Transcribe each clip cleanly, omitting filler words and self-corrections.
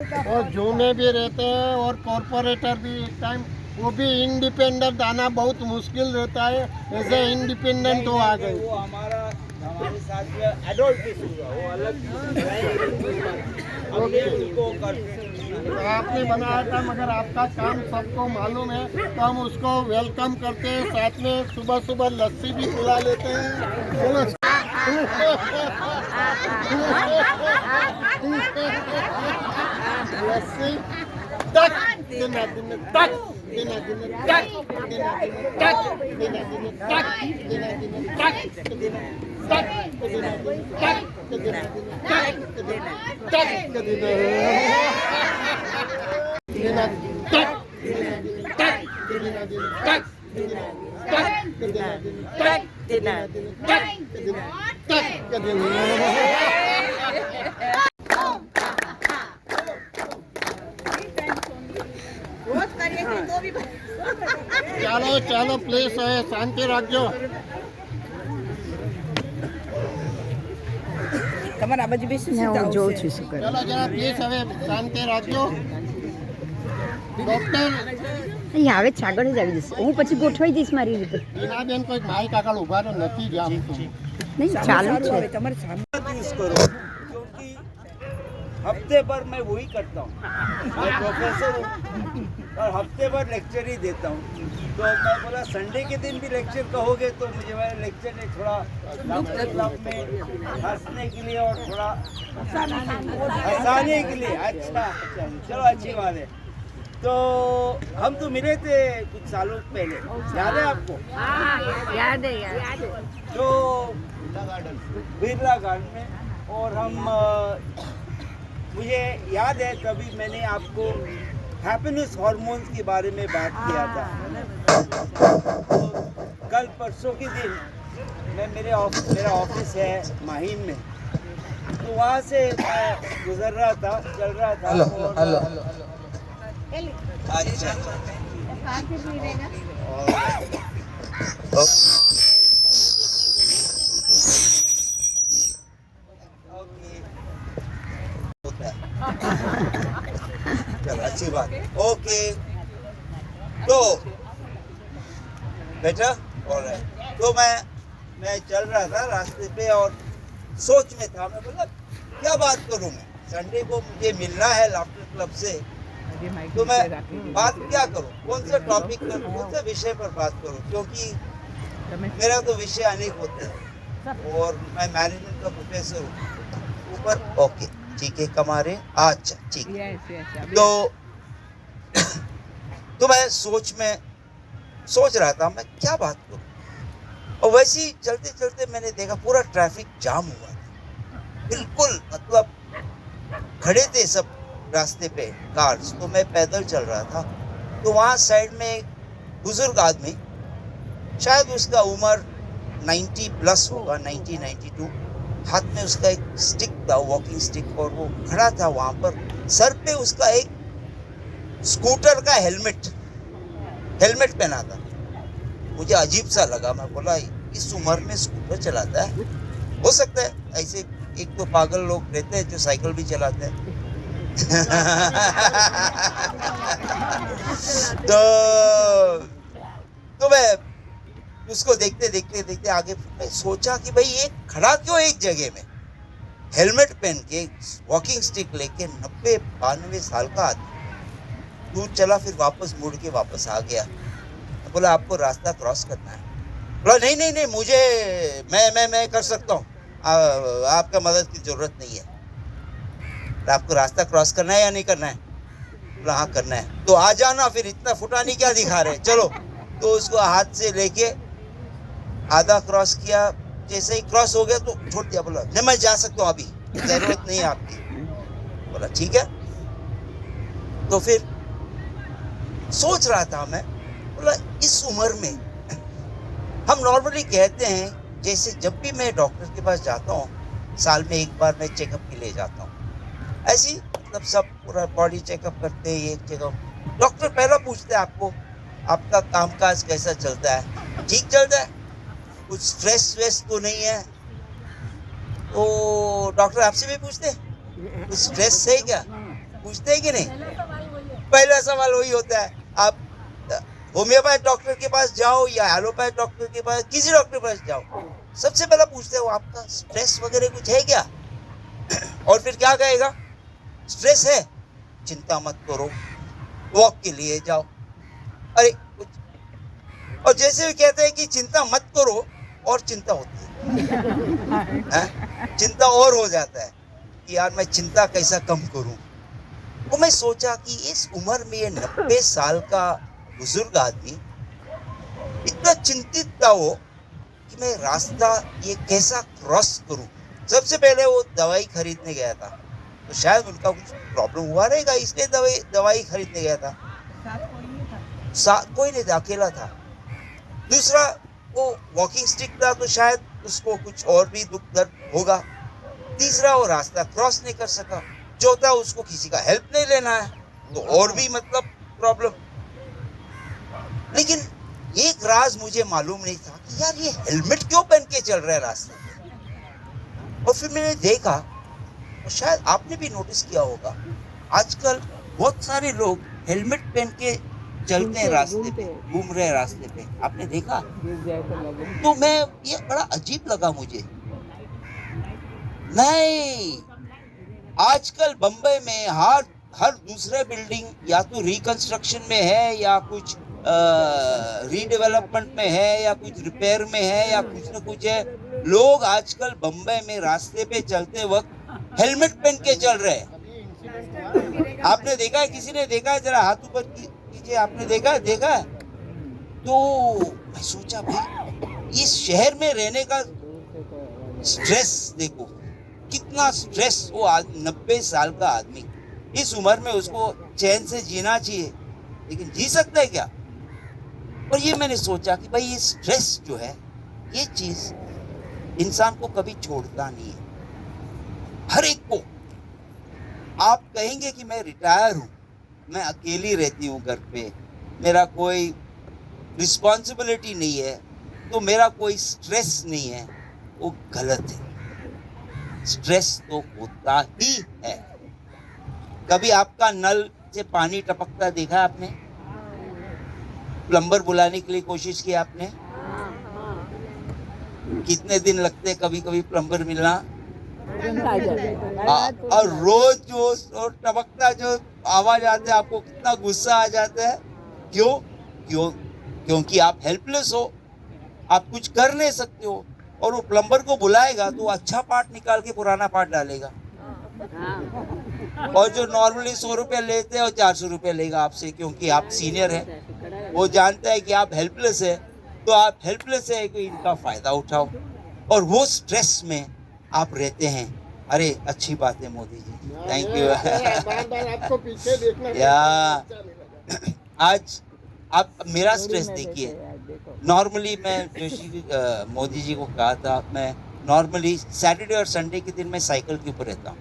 और जू में भी रहते हैं और कॉरपोरेटर भी एक टाइम वो भी इंडिपेंडेंट आना बहुत मुश्किल रहता है, ऐसे इंडिपेंडेंट तो आ गए। वो हमारे साथ में एडल्ट हुआ, वो अलग हमने उनको करते आपने बनाया था मगर आपका काम सबको मालूम है, तो हम उसको वेलकम करते हैं, साथ में सुबह सुबह लस्सी भी पिला लेते हैं। लस्सी तक दिना दिन तक दिना दिन तक दिना दिन तक दिना दिन तक दिना दिन तक दिना तक दिना दिन तक दिना दिन तक दिना तक दिना दिना तक तक दिना दिन तक तक दिना दिन तक दिना दिन तक दिना तक दिना। ચાલો ચાલો પ્લીઝ હવે શાંતિ રાખજો. તમારા આ બાજુ બેસી હું જોઉં છું શું કરે. ચાલો જરા પ્લીઝ હવે શાંતિ રાખજો. ડોક્ટર અહીં આવે જ આગળ જ આવી જશે. હું પછી ગોઠવાઈ દઈશ મારી રીતે. ટીનાબેન કોઈ બાઈક આગળ ઉભા તો નથી જામતું. નહીં ચાલુ છે. તમારે સામે यूज करो, क्योंकि हफ्ते भर मैं वही करता हूँ, मैं प्रोफेसर हूँ और हफ्ते भर लेक्चर ही देता हूँ। तो मैं बोला संडे के दिन भी लेक्चर कहोगे तो मुझे मेरा लेक्चर ने थोड़ा क्लब में हंसने के लिए और थोड़ा हंसाने के लिए। अच्छा चलो अच्छी बात है। तो हम तो मिले थे कुछ सालों पहले, याद है आपको? યાદ है तो बिरला गार्डन में, और हम मुझे याद है तभी मैंने आपको हैप्पीनेस हार्मोन्स के बारे में बात किया था। तो कल परसों के दिन मेरा ऑफिस है माहिम में, तो वहाँ से मैं गुजर रहा था, चल रहा था। अच्छा चलो अच्छी बात, ओके। तो बेटा और तो मैं चल रहा था रास्ते पे और सोच में था, मैं बोला क्या बात करूं मैं, संडे को मुझे मिलना है लाफ्टर क्लब से, तो मैं बात क्या करूं, कौन सा टॉपिक पर, कौन सा विषय पर बात करूं, क्योंकि मेरा तो विषय अनेक होते हैं और मैं मैनेजमेंट का प्रोफेसर हूँ ऊपर। ओके ठीक है, कमा रहे, अच्छा ठीक है। तो मैं सोच रहा था मैं क्या बात करूं, और वैसे ही चलते चलते मैंने देखा पूरा ट्रैफिक जाम हुआ था, बिल्कुल मतलब खड़े थे सब रास्ते पे कार्स, तो मैं पैदल चल रहा था। तो वहाँ साइड में एक बुजुर्ग आदमी, शायद उसका उम्र 90 प्लस होगा, 90-92, हाथ में उसका एक स्टिक था, वॉकिंग स्टिक, और वो खड़ा था वहाँ पर। सर पे उसका एक स्कूटर का हेलमेट पहना था। मुझे अजीब सा लगा, मैं बोला इस उम्र में स्कूटर चलाता है? हो सकता है ऐसे एक तो पागल लोग रहते हैं जो साइकिल भी चलाते हैं। तो मैं उसको देखते आगे मैं सोचा कि भाई ये खड़ा क्यों एक जगह में, हेलमेट पहन के वॉकिंग स्टिक लेके, 90-92 साल का आदमी दूर चला, फिर वापस मुड़ के वापस आ गया। बोला आपको रास्ता क्रॉस करना है? बोला नहीं मुझे मैं कर सकता हूँ, आपका मदद की जरूरत नहीं है। आपको रास्ता क्रॉस करना है या नहीं करना है? बोला हाँ करना है। तो आ जाना, फिर इतना फुटानी क्या दिखा रहे, चलो। तो उसको हाथ से लेके आधा क्रॉस किया, जैसे ही क्रॉस हो गया तो छोड़ दिया, बोला नहीं मैं जा सकता हूँ, अभी जरूरत नहीं है आपकी। बोला ठीक है। तो फिर सोच रहा था मैं, बोला इस उम्र में हम नॉर्मली कहते हैं, जैसे जब भी मैं डॉक्टर के पास जाता हूँ साल में एक बार मैं चेकअप के लिए जाता हूँ, ऐसी मतलब सब पूरा बॉडी चेकअप करते हैं, ये चेकअप। डॉक्टर पहला पूछते हैं आपको आपका कामकाज कैसा चलता है, ठीक चलता है, कुछ स्ट्रेस वेस तो नहीं है? तो डॉक्टर आपसे भी पूछते हैं कुछ स्ट्रेस है क्या? पूछते हैं कि नहीं? पहला सवाल वही होता है। आप होम्योपैथ डॉक्टर के पास जाओ या एलोपैथ डॉक्टर के पास, किसी डॉक्टर के पास जाओ, सबसे पहला पूछते हो आपका स्ट्रेस वगैरह कुछ है क्या? और फिर क्या कहेगा? स्ट्रेस है, चिंता मत करो, वॉक के लिए जाओ। अरे कुछ, और जैसे भी कहते हैं कि चिंता मत करो और चिंता होती है, चिंता और हो जाता है कि यार मैं चिंता कैसा कम करूं। तो मैं सोचा कि इस उम्र में ये 90 साल का बुजुर्ग आदमी इतना चिंतित था वो कि मैं रास्ता ये कैसा क्रॉस करूं। सबसे पहले वो दवाई खरीदने गया था, तो शायद उनका कुछ प्रॉब्लम हुआ रहेगा इसलिए दवाई खरीदने गया था। साथ कोई नहीं था, अकेला था। दूसरा, वो वॉकिंग स्टिक था तो शायद उसको कुछ और भी दुख दर्द होगा। तीसरा, वो रास्ता क्रॉस नहीं कर सका। चौथा, उसको किसी का हेल्प नहीं लेना है, तो और भी मतलब प्रॉब्लम। लेकिन एक राज मुझे मालूम नहीं था कि यार ये हेलमेट क्यों पहन के चल रहा है रास्ते में। और फिर मैंने देखा, और शायद आपने भी नोटिस किया होगा, आजकल बहुत सारे लोग हेलमेट पहन के चलते हैं रास्ते पे, घूम रहे हैं रास्ते पे, आपने देखा? तो मैं, ये बड़ा अजीब लगा मुझे। नहीं, आजकल बंबई में हर दूसरे बिल्डिंग या तो रिकंस्ट्रक्शन में है या कुछ रीडेवलपमेंट में है या कुछ रिपेयर में है या कुछ न कुछ है। लोग आजकल बंबई में रास्ते पे चलते वक्त हेलमेट पहन के चल रहे हैं। आपने देखा है? किसी ने देखा है? जरा हाथ ऊपर कीजिए। आपने देखा है? तो मैं सोचा भाई इस शहर में रहने का स्ट्रेस देखो, कितना स्ट्रेस। वो 90 साल का आदमी, इस उम्र में उसको चैन से जीना चाहिए, लेकिन जी सकता है क्या? और ये मैंने सोचा कि भाई ये स्ट्रेस जो है, ये चीज इंसान को कभी छोड़ता नहीं है। हर एक को आप कहेंगे कि मैं रिटायर हूं, मैं अकेली रहती हूं घर पे, मेरा कोई रिस्पॉन्सिबिलिटी नहीं है, तो मेरा कोई स्ट्रेस नहीं है, वो गलत है। स्ट्रेस तो होता ही है। कभी आपका नल से पानी टपकता देखा आपने? प्लम्बर बुलाने के लिए कोशिश की आपने? कितने दिन लगते कभी कभी प्लम्बर मिलना? और रोज जो टपकता जो आवाज आता है, आपको कितना गुस्सा आ जाता है। क्योंकि आप हेल्पलेस हो, आप कुछ कर नहीं सकते हो, और वो प्लम्बर को बुलाएगा तो अच्छा पार्ट निकाल के पुराना पार्ट डालेगा, और जो नॉर्मली 100 रुपये लेते हैं और 400 रुपये लेगा आपसे, क्योंकि आप सीनियर हैं। वो जानता है कि आप हेल्पलेस है, तो आप हेल्पलेस है कि इनका फायदा उठाओ, और वो स्ट्रेस में आप रहते हैं। अरे अच्छी बात है मोदी जी, थैंक यू। आपको पीछे देखना या आज आप मेरा स्ट्रेस देखिए। नॉर्मली मैं जोशी मोदी जी को कहा था, मैं नॉर्मली सैटरडे और संडे के दिन मैं साइकिल के ऊपर रहता हूँ,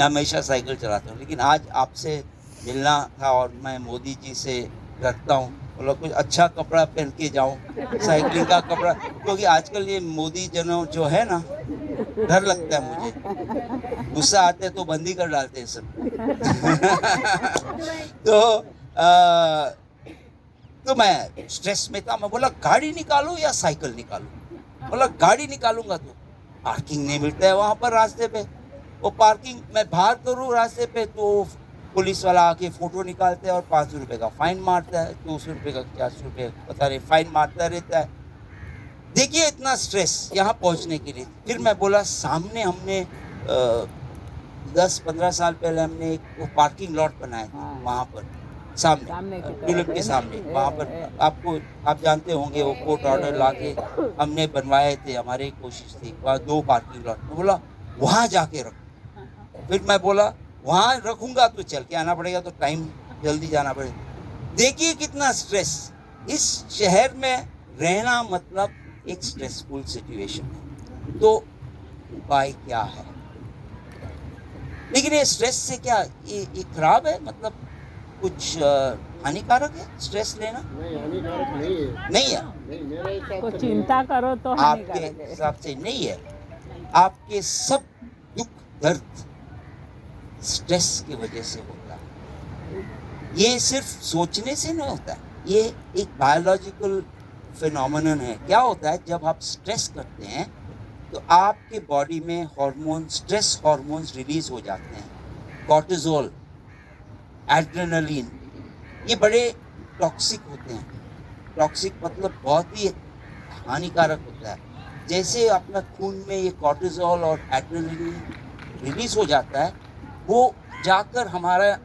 हमेशा साइकिल चलाता हूँ। लेकिन आज आपसे मिलना था और मैं मोदी जी से रखता हूँ, बोला कुछ अच्छा कपड़ा पहन के जाऊँ, साइकिलिंग का कपड़ा, क्योंकि आजकल ये मोदी जनों जो है ना, डर लगता है मुझे, गुस्सा आते हैं तो बंदी कर डालते हैं सब। तो मैं स्ट्रेस में था। मैं बोला गाड़ी निकालूं या साइकिल निकालूं? बोला गाड़ी निकालूंगा तो पार्किंग नहीं मिलता है वहां पर रास्ते पे। वो पार्किंग मैं बाहर करूँ रास्ते पे तो पुलिस वाला आके फ़ोटो निकालते हैं और 500 रुपये का फ़ाइन मारता है, 200 रुपये का 400 रुपये पता नहीं फ़ाइन मारता रहता है। देखिए इतना स्ट्रेस यहाँ पहुँचने के लिए। फिर मैं बोला सामने हमने 10-15 साल पहले हमने एक वो पार्किंग लॉट बनाया था वहाँ पर सामने टूलिप के सामने, वहाँ पर आप जानते होंगे वो कोर्ट ऑर्डर ला के हमने बनवाए थे, हमारी कोशिश थी वहाँ 2 पार्किंग लॉट। मैं बोला वहाँ जाके रखो। फिर मैं बोला वहाँ रखूँगा तो चल के आना पड़ेगा, तो टाइम जल्दी जाना पड़ेगा। देखिए कितना स्ट्रेस। इस शहर में रहना मतलब एक स्ट्रेसफुल सिचुएशन है। तो उपाय क्या है? लेकिन ये स्ट्रेस से क्या ये खराब है? मतलब कुछ हानिकारक है स्ट्रेस लेना? नहीं, हानिकारक नहीं है। नहीं है? नहीं, मेरे हिसाब से चिंता करो तो हानिकारक आपके हिसाब से नहीं है। आपके सब दुख दर्द स्ट्रेस की वजह से होता है। ये सिर्फ सोचने से नहीं होता है, ये एक बायोलॉजिकल फिनोमेनन है। क्या होता है, जब आप स्ट्रेस करते हैं तो आपके बॉडी में हार्मोन, स्ट्रेस हार्मोन्स रिलीज हो जाते हैं, कॉर्टिसोल, एड्रेनलिन। ये बड़े टॉक्सिक होते हैं। टॉक्सिक मतलब बहुत ही हानिकारक होता है। जैसे अपना खून में ये कॉर्टिसोल और एड्रेनलिन रिलीज हो जाता है, वो जाकर हमारा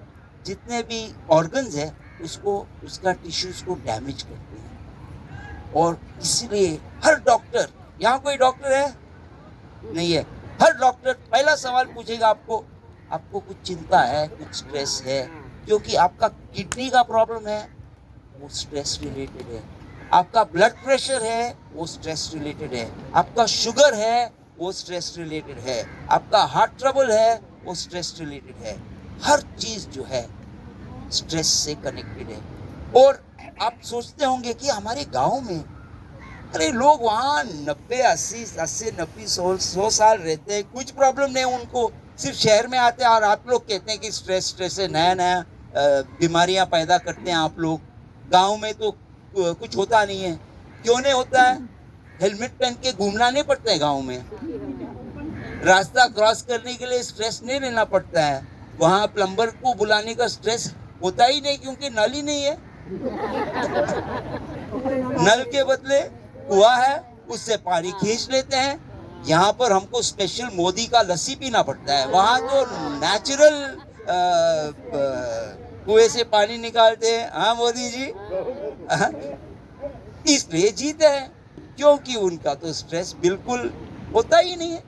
जितने भी ऑर्गन्स है उसको, उसका टिश्यूज को डैमेज करते हैं। और इसलिए हर डॉक्टर, यहाँ कोई डॉक्टर है नहीं है, हर डॉक्टर पहला सवाल पूछेगा आपको, आपको कुछ चिंता है, कुछ स्ट्रेस है, क्योंकि आपका किडनी का प्रॉब्लम है वो स्ट्रेस रिलेटेड है, आपका ब्लड प्रेशर है वो स्ट्रेस रिलेटेड है, आपका शुगर है वो स्ट्रेस रिलेटेड है, आपका हार्ट ट्रबल है वो स्ट्रेस रिलेटेड है। हर चीज जो है स्ट्रेस से कनेक्टेड है। और आप सोचते होंगे कि हमारे गांव में, अरे लोग वहाँ 90-80-90-100 साल रहते हैं, कुछ प्रॉब्लम नहीं उनको, सिर्फ शहर में आते हैं और आप लोग कहते हैं कि स्ट्रेस है, नया नया बीमारियां पैदा करते हैं आप लोग। गांव में तो कुछ होता नहीं है। क्यों नहीं होता है? हेलमेट पहन के घूमना नहीं पड़ता है गांव में, रास्ता क्रॉस करने के लिए स्ट्रेस नहीं लेना पड़ता है, वहाँ प्लम्बर को बुलाने का स्ट्रेस होता ही नहीं क्योंकि नल ही नहीं है। नल के बदले कुआं है, उससे पानी खींच लेते हैं। यहाँ पर हमको स्पेशल मोदी का लस्सी पीना पड़ता है, वहाँ तो नेचुरल कुएं से पानी निकालते हैं। हाँ मोदी जी, इसलिए जीते हैं क्योंकि उनका तो स्ट्रेस बिल्कुल होता ही नहीं है।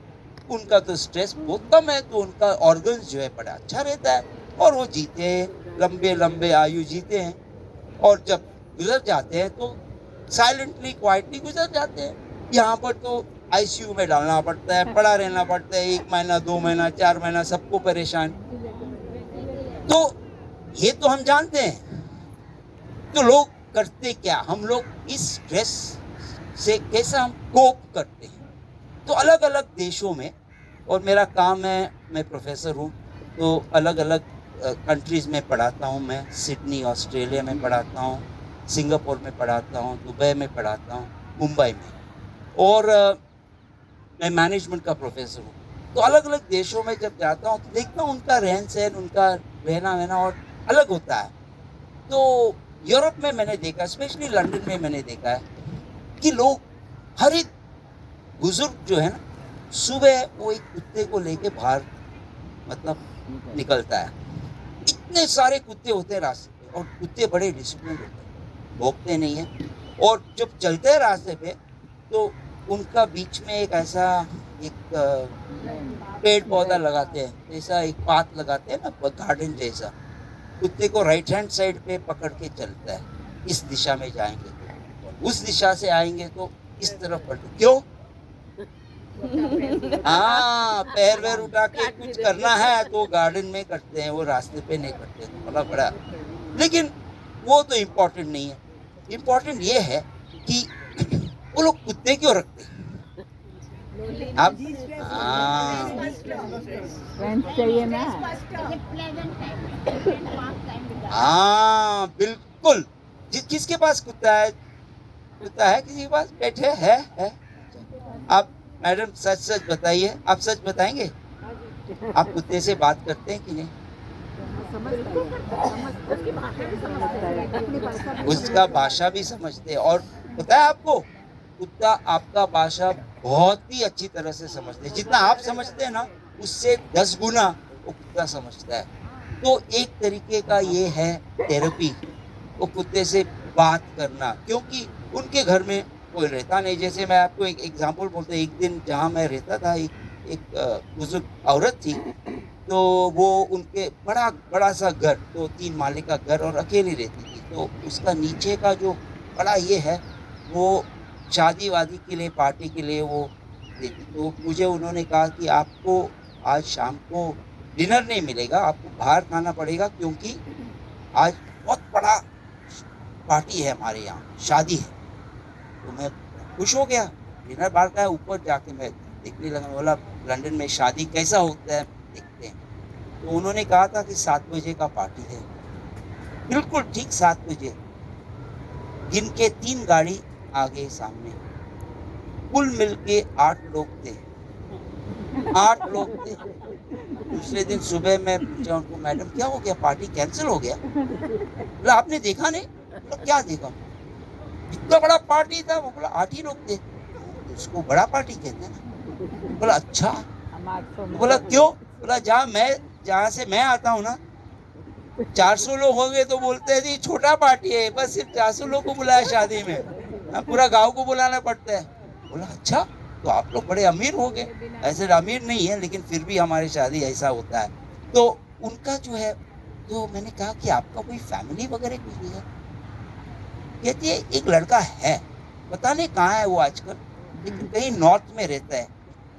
उनका तो स्ट्रेस बहुत कम है, तो उनका ऑर्गन्स जो है बड़ा अच्छा रहता है और वो जीते हैं, लंबे लंबे आयु जीते हैं। और जब गुजर जाते हैं तो साइलेंटली, क्वाइटली गुजर जाते हैं। यहाँ पर तो आईसीयू में डालना पड़ता है, पड़ा रहना पड़ता है, 1 महीना 2 महीना 4 महीना, सबको परेशान। तो ये तो हम जानते हैं। तो लोग करते क्या, हम लोग इस स्ट्रेस से कैसे हम कोप करते हैं? तो अलग अलग देशों में, और मेरा काम है, मैं प्रोफेसर हूँ, तो अलग अलग कंट्रीज़ में पढ़ाता हूँ। मैं सिडनी ऑस्ट्रेलिया में पढ़ाता हूँ, सिंगापुर में पढ़ाता हूँ, दुबई में पढ़ाता हूँ, मुंबई में, और मैं मैनेजमेंट का प्रोफेसर हूँ। तो अलग अलग देशों में जब जाता हूँ तो देखता हूँ उनका रहन सहन, उनका रहना वहना और अलग होता है। तो यूरोप में मैंने देखा, स्पेशली लंदन में मैंने देखा है कि लोग, हर एक बुजुर्ग जो है ना, सुबह वो एक कुत्ते को लेके बाहर मतलब निकलता है। इतने सारे कुत्ते होते हैं रास्ते पे, और कुत्ते बड़े डिसिप्लिन होते हैं, भौंकते नहीं हैं। और जब चलते हैं रास्ते पे तो उनका बीच में एक ऐसा एक पेड़ पौधा लगाते हैं, जैसा एक पाथ लगाते हैं ना, गार्डन जैसा। कुत्ते को राइट हैंड साइड पे पकड़ के चलता है, इस दिशा में जाएंगे तो, उस दिशा से आएंगे तो इस तरफ पलट। क्यों? हाँ, पैर वैर उठा के कुछ करना है तो गार्डन में करते हैं, वो रास्ते पे नहीं करते। तो बड़ा, लेकिन वो तो इम्पोर्टेंट नहीं है। इम्पोर्टेंट ये है कि वो लोग कुत्ते क्यों रखते हैं? आप चाहिए ना। हाँ बिल्कुल। किसके पास कुत्ता है? कुत्ता है किसी के पास? पेट है? आप मैडम सच सच बताइए, आप सच बताएंगे? आप कुत्ते से बात करते हैं कि नहीं? उसका भाषा भी समझते हैं। और पता है आपको, कुत्ता आपका भाषा बहुत ही अच्छी तरह से समझते हैं। जितना आप समझते हैं ना, उससे 10 गुना वो कुत्ता समझता है। तो एक तरीके का ये है थेरेपी, वो कुत्ते से बात करना, क्योंकि उनके घर में कोई रहता नहीं। जैसे मैं आपको एक एग्जांपल बोलता हूँ, एक दिन जहाँ मैं रहता था, एक बुजुर्ग औरत थी, तो वो उनके बड़ा सा घर, 2-3 माले का घर, और अकेली रहती थी। तो उसका नीचे का जो बड़ा ये है, वो शादी वादी के लिए, पार्टी के लिए वो देती। तो मुझे उन्होंने कहा कि आपको आज शाम को डिनर नहीं मिलेगा, आपको बाहर खाना पड़ेगा, क्योंकि आज बहुत बड़ा पार्टी है हमारे यहाँ, शादी है। तो मैं खुश हो गया, डिनर बाहर का है। ऊपर जाके मैं देखने लगा, बोला लंदन में शादी कैसा होता है देखते हैं। तो उन्होंने कहा था कि 7 बजे का पार्टी है। बिल्कुल ठीक 7 बजे गिन के 3 गाड़ी आगे सामने, कुल मिलके 8 लोग थे। 8 लोग थे। दूसरे दिन सुबह मैं पूछा उनको, मैडम क्या हो गया, पार्टी कैंसिल हो गया? बोला आपने देखा नहीं? बोला क्या देखा? इतना बड़ा पार्टी था। वो बोला 8 ही लोग थे। उसको बड़ा पार्टी कहते हैं ना। बोला अच्छा। बोला क्यों? बोला जहाँ से मैं आता हूँ ना, 400 लोग होंगे तो बोलते हैं जी छोटा पार्टी है, बस सिर्फ 400 लोग को बुलाया शादी में, पूरा गांव को बुलाना पड़ता है। बोला अच्छा, तो आप लोग बड़े अमीर हो गए। ऐसे अमीर नहीं है, लेकिन फिर भी हमारी शादी ऐसा होता है। तो उनका जो है, तो मैंने कहा कि आपका कोई फैमिली वगैरह कुछ नहीं है? कहती है एक लड़का है, पता नहीं कहाँ है वो आजकल, लेकिन कहीं नॉर्थ में रहता है।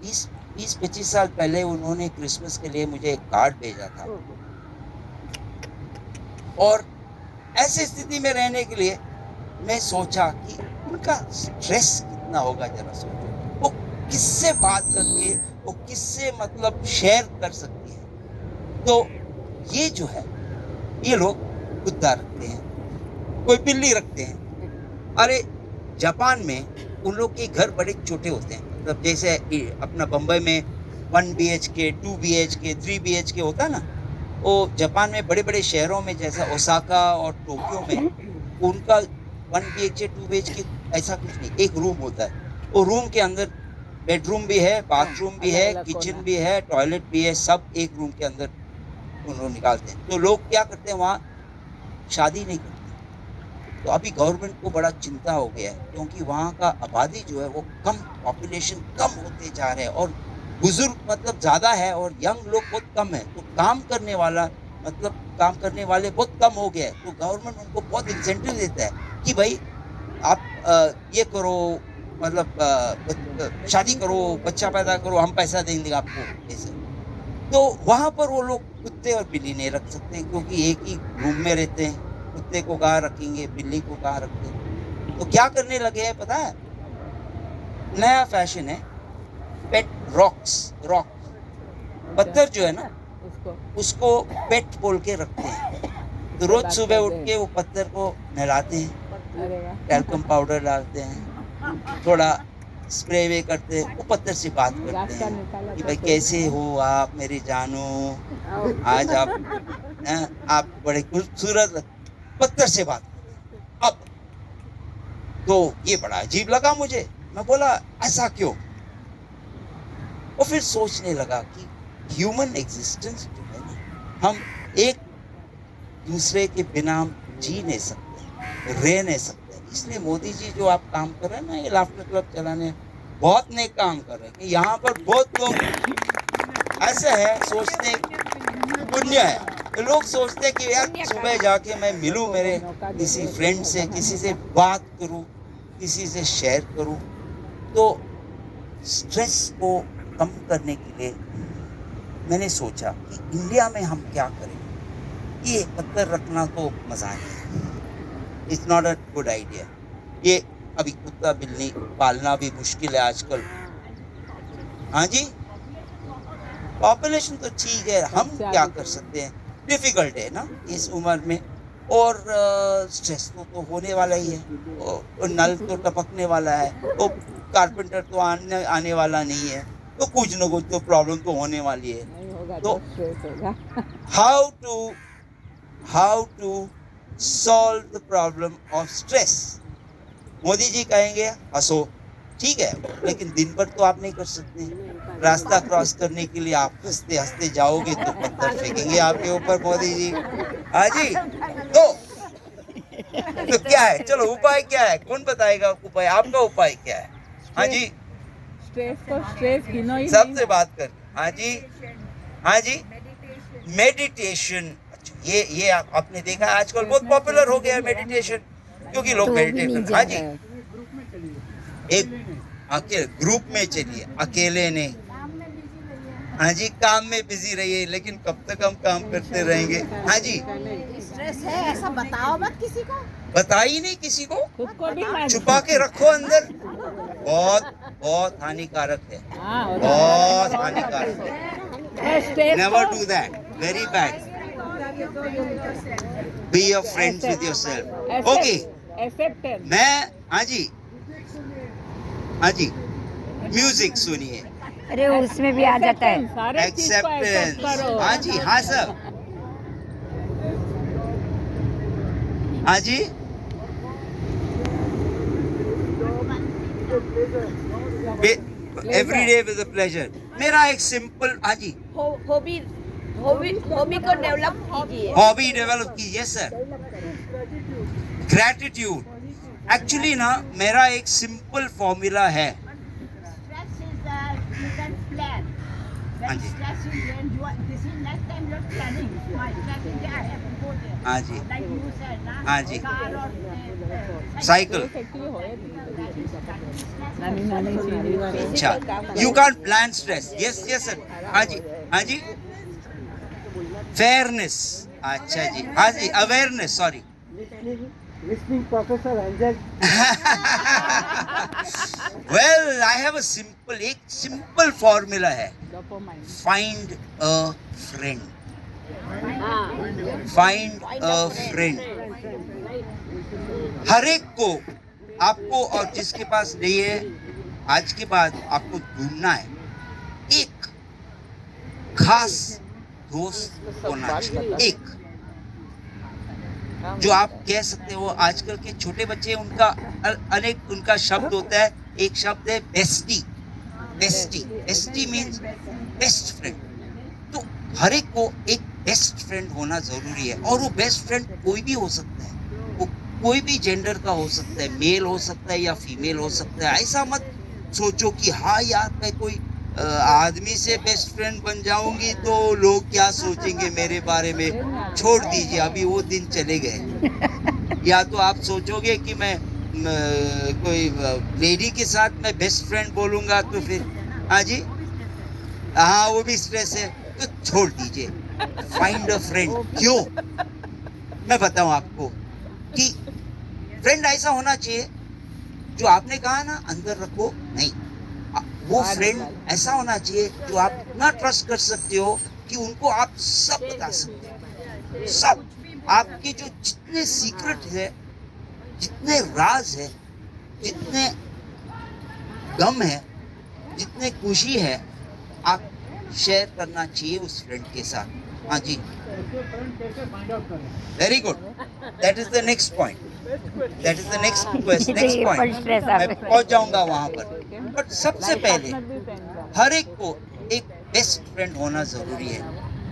20-25 साल पहले उन्होंने क्रिसमस के लिए मुझे एक कार्ड भेजा था, और ऐसी स्थिति में रहने के लिए मैं सोचा कि उनका स्ट्रेस कितना होगा, जरा सोचो। वो किससे बात करके, वो किससे मतलब शेयर कर सकती है। तो ये जो है, ये लोग कुत्ता रखते हैं, कोई बिल्ली रखते हैं। अरे जापान में उन लोग के घर बड़े छोटे होते हैं, मतलब जैसे अपना बम्बई में 1 BHK 2 BHK 3 BHK होता है ना, वो जापान में बड़े बड़े शहरों में जैसा ओसाका और टोक्यो में उनका 1 BHK 2 BHK ऐसा कुछ नहीं, एक रूम होता है। वो रूम के अंदर बेडरूम भी है, बाथरूम भी है, किचन भी है, टॉयलेट भी है, सब एक रूम के अंदर उन्होंने निकालते हैं। तो लोग क्या करते हैं, वहाँ शादी नहीं करते। तो अभी गवर्नमेंट को बड़ा चिंता हो गया है, क्योंकि वहाँ का आबादी जो है वो कम, पॉपुलेशन कम होते जा रहे हैं, और बुजुर्ग मतलब ज़्यादा है और यंग लोग बहुत कम है। तो काम करने वाले बहुत कम हो गए हैं। तो गवर्नमेंट उनको बहुत इंसेंटिव देता है कि भाई आप ये करो, मतलब शादी करो, बच्चा पैदा करो, हम पैसा देंगे आपको, ऐसे। तो वहाँ पर वो लोग कुत्ते और बिल्ली नहीं रख सकते, क्योंकि एक ही रूम में रहते हैं। कुत्ते को कहाँ रखेंगे, बिल्ली को कहाँ रखते हैं? तो क्या करने लगे हैं पता है? नया फैशन है, पेट रॉक पत्थर जो है ना, उसको पेट बोल के रखते हैं। तो रोज सुबह उठ के वो पत्थर को नहलाते हैं, टैल्कम पाउडर डालते हैं, थोड़ा स्प्रे वे करते हैं, वो पत्थर से बात करते हैं कि भाई कैसे हो आप मेरी जानू, आज आप बड़े खूबसूरत, पत्थर से बात करते हैं। अब तो ये बड़ा अजीब लगा मुझे। मैं बोला ऐसा क्यों? और फिर सोचने लगा कि ह्यूमन एग्जिस्टेंस जो है ना, हम एक दूसरे के बिना जी नहीं सकते, रह नहीं सकते। इसलिए मोदी जी जो आप काम कर रहे हैं ना, ये लाफ्टर क्लब चलाने, बहुत नेक काम कर रहे हैं। कि यहाँ पर बहुत लोग ऐसे हैं, सोचते हैं पुण्य है। तो लोग सोचते हैं कि यार सुबह जाके मैं मिलूं मेरे किसी फ्रेंड से, किसी से बात करूं, किसी से शेयर करूं। तो स्ट्रेस को कम करने के लिए मैंने सोचा कि इंडिया में हम क्या करें। ये पत्थर रखना तो मजा नहीं है, it's not a good idea. ये अभी कुत्ता बिल्ली पालना भी मुश्किल है आजकल। हाँ जी, पॉपुलेशन तो ठीक है, हम क्या कर सकते हैं? डिफिकल्ट है ना इस उम्र में, और स्ट्रेस तो होने वाला ही है, और नल तो टपकने वाला है, तो कारपेंटर तो आने वाला नहीं है, तो कुछ ना कुछ तो प्रॉब्लम तो होने वाली है। तो how to solve the problem of stress? Modi ji कहेंगे हंसो, ठीक है, लेकिन दिन भर तो आप नहीं कर सकते। रास्ता क्रॉस करने के लिए आप हंसते हंसते जाओगे तो पत्थर फेंकेंगे आपके ऊपर मोदी जी। हाँ जी, तो क्या है? चलो उपाय क्या है? कौन बताएगा उपाय? आपका उपाय क्या है? हाँ जी, स्ट्रेस को स्ट्रेस गिनो ही सबसे बात कर। हाँ जी, हाँ जी, मेडिटेशन। अच्छा, ये आपने देखा आजकल बहुत पॉपुलर हो गया है मेडिटेशन, क्योंकि लोग मेडिटेशन। हाँ जी, एक अकेले ग्रुप में चलिए, अकेले नहीं। हाँ जी, काम में बिजी रहिए, लेकिन कब तक हम काम करते रहेंगे? हाँ जी, स्ट्रेस है ऐसा बताओ मत किसी को, बता ही नहीं किसी को, खुद को भी छुपा के रखो अंदर। बहुत हानिकारक है, बहुत हानिकारक है। Stress never do that. very bad. Be a friend with yourself. Okay. Acceptance. मैं हाँ जी म्यूजिक सुनिए. अरे उसमें भी आ जाता है। सारे चीज को accept एक्सेप्टेंस. करो। हाँ जी, हाँ सर. हाँ जी. Every day with pleasure. मेरा एक सिंपल हाँ जी हॉबी को डेवलप कीजिए। हॉबी डेवलप कीजिए सर. ग्रैटिट्यूड. एक्चुअली ना मेरा एक सिंपल फॉर्मूला है. Stress is you can plan. हाँ When जी. stress is when you are, this is next time you're planning. My stress is there, I have to go there. हाँ जी. Like you said, na? हाँ जी. Car or cycle. अच्छा. You can't plan stress. Yes sir. हाँ जी. हाँ जी. Fairness. अच्छा जी. हाँ जी. Awareness. Sorry. Listening Professor Angel. Well, I have a एक simple formula है. Dopamine. Find a friend. Find a friend. हर एक को आपको और जिसके पास नहीं है आज के बाद आपको ढूंढना है एक खास दोस्त होना चाहिए. एक जो आप कह सकते हो आजकल के छोटे बच्चे उनका अनेक उनका शब्द होता है. एक शब्द है bestie. Bestie means best friend. तो हर एक को एक बेस्ट फ्रेंड होना जरूरी है और वो बेस्ट फ्रेंड कोई भी हो सकता है. वो कोई भी जेंडर का हो सकता है. मेल हो सकता है या फीमेल हो सकता है. ऐसा मत सोचो कि हाँ यार मैं कोई आदमी से बेस्ट फ्रेंड बन जाऊंगी तो लोग क्या सोचेंगे मेरे बारे में. छोड़ दीजिए अभी वो दिन चले गए. या तो आप सोचोगे कि मैं कोई लेडी के साथ मैं बेस्ट फ्रेंड बोलूंगा तो फिर हाँ जी हाँ वो भी स्ट्रेस है. तो छोड़ दीजिए. Find a friend. क्यों मैं बताऊं आपको कि फ्रेंड ऐसा होना चाहिए जो आपने कहा ना अंदर रखो नहीं. वो फ्रेंड ऐसा होना चाहिए जो आप इतना ट्रस्ट कर सकते हो कि उनको आप सब बता सकते हो. सब आपके जो जितने सीक्रेट है जितने राज है जितने गम है जितने खुशी है आप शेयर करना चाहिए उस फ्रेंड के साथ. हाँ जी. Very good. That is the next point. That is the next point. मैं पहुंच जाऊंगा वहां पर. बट सबसे पहले हर एक को एक बेस्ट फ्रेंड होना जरूरी है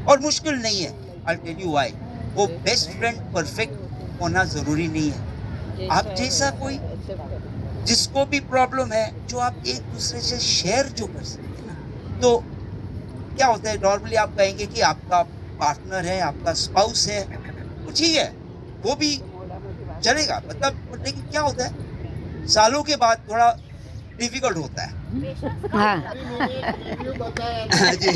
और मुश्किल नहीं है. I tell you why. वो बेस्ट फ्रेंड परफेक्ट होना जरूरी नहीं है. आप जैसा कोई जिसको भी प्रॉब्लम है जो आप एक दूसरे से शेयर जो कर सकते हैं ना. तो क्या होता है नॉर्मली आप कहेंगे कि आपका पार्टनर है आपका स्पाउस है तो ठीक है वो भी चलेगा मतलब. लेकिन क्या होता है सालों के बाद थोड़ा डिफिकल्ट होता है. हाँ. रिव्यू बताया हाँ जी.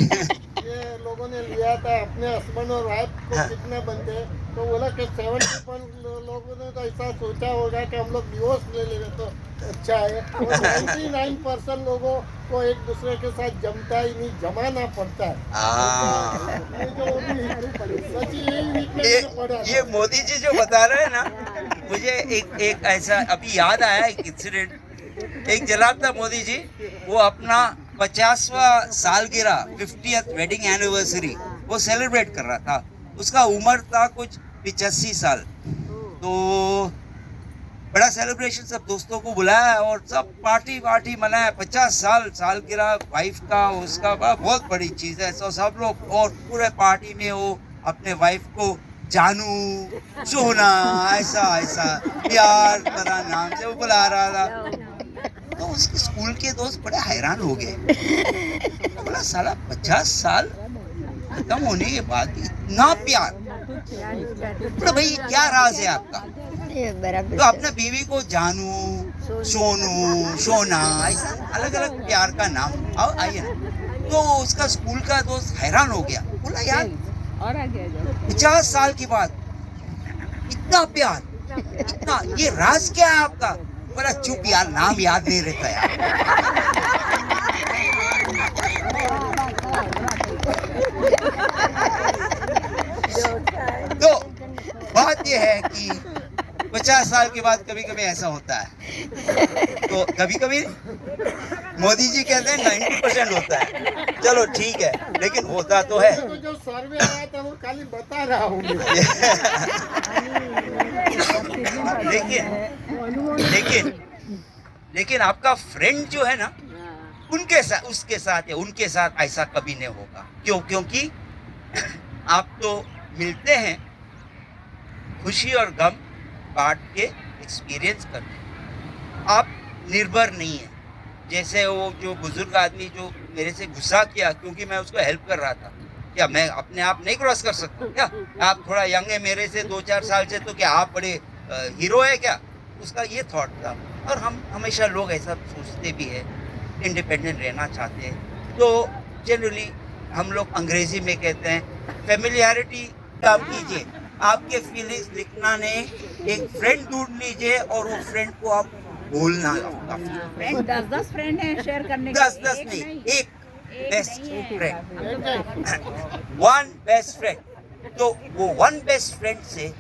ये लोगों ने लिया था अपने हस्बैंड और वाइफ को कितने बंदे तो बोला कि 70% लोगों ने तो ऐसा सोचा होगा कि हम लोग डिवोर्स ले लेंगे तो अच्छा है. 99% लोगों को एक दूसरे के साथ जमता ही नहीं जमाना पड़ता है. ये जो सच यही वीकनेस में पड़ा ये मोदी जी जो बता रहे हैं ना मुझे एक ऐसा अभी याद आया एक इंसिडेंट. एक जनाब था मोदी जी वो अपना 50वां सालगिरह 50th वेडिंग एनिवर्सरी वो सेलिब्रेट कर रहा था. उसका उम्र था कुछ 85 साल. तो बड़ा सेलिब्रेशन सब दोस्तों को बुलाया और सब पार्टी मनाया. 50 साल सालगिरह वाइफ का उसका बहुत बड़ी चीज़ है. तो सब लोग और पूरे पार्टी में वो अपने वाइफ को जानू सोना ऐसा प्यार भरा नाम से वो बुला रहा था. तो उसके स्कूल के दोस्त बड़े हैरान हो गए. बोला साला 50 साल खत्म होने के बाद इतना प्यार. बोला भाई क्या राज है आपका. तो अपने बीवी को जानू सोनू सोना ऐसा अलग अलग प्यार का नाम आइए ना. तो उसका स्कूल का दोस्त हैरान हो गया. बोला यार और आगे 50 साल के बाद इतना प्यार इतना ये राज क्या है आपका. बोला चुप यार नाम याद नहीं रहता यार. तो बात यह है कि 50 साल के बाद कभी कभी ऐसा होता है, तो कभी कभी मोदी जी कहते हैं 90% होता है, चलो ठीक है, लेकिन होता तो है। तो जो सर्वे आया था वो खाली बता रहा हूँ लेकिन आपका फ्रेंड जो है ना, उनके साथ, उसके साथ या उनके साथ ऐसा कभी नहीं होगा। क्यों? क्योंकि आप तो मिलते हैं खुशी और गम बांट के एक्सपीरियंस करके, आप निर्भर नहीं है। जैसे वो जो बुजुर्ग आदमी जो मेरे से गुस्सा किया क्योंकि मैं उसको हेल्प कर रहा था, क्या मैं अपने आप नहीं क्रॉस कर सकता क्या? आप थोड़ा यंग है मेरे से 2-4 साल से, तो क्या आप बड़े हीरो है क्या? उसका ये थॉट था। और हम हमेशा लोग ऐसा सोचते भी है, इंडिपेंडेंट रहना चाहते हैं। तो जनरली हम लोग अंग्रेजी में कहते हैं फेमिलियरिटी काम कीजिए। आपके फीलिंग्स लिखना नहीं, एक फ्रेंड ढूंढ लीजिए और वो फ्रेंड को आप बोलना। आपका फ्रेंड 10 फ्रेंड है शेयर करने के 10 लिए, नहीं, एक बेस्ट नहीं है। Friend, one best friend. तो वो वन बेस्ट फ्रेंड से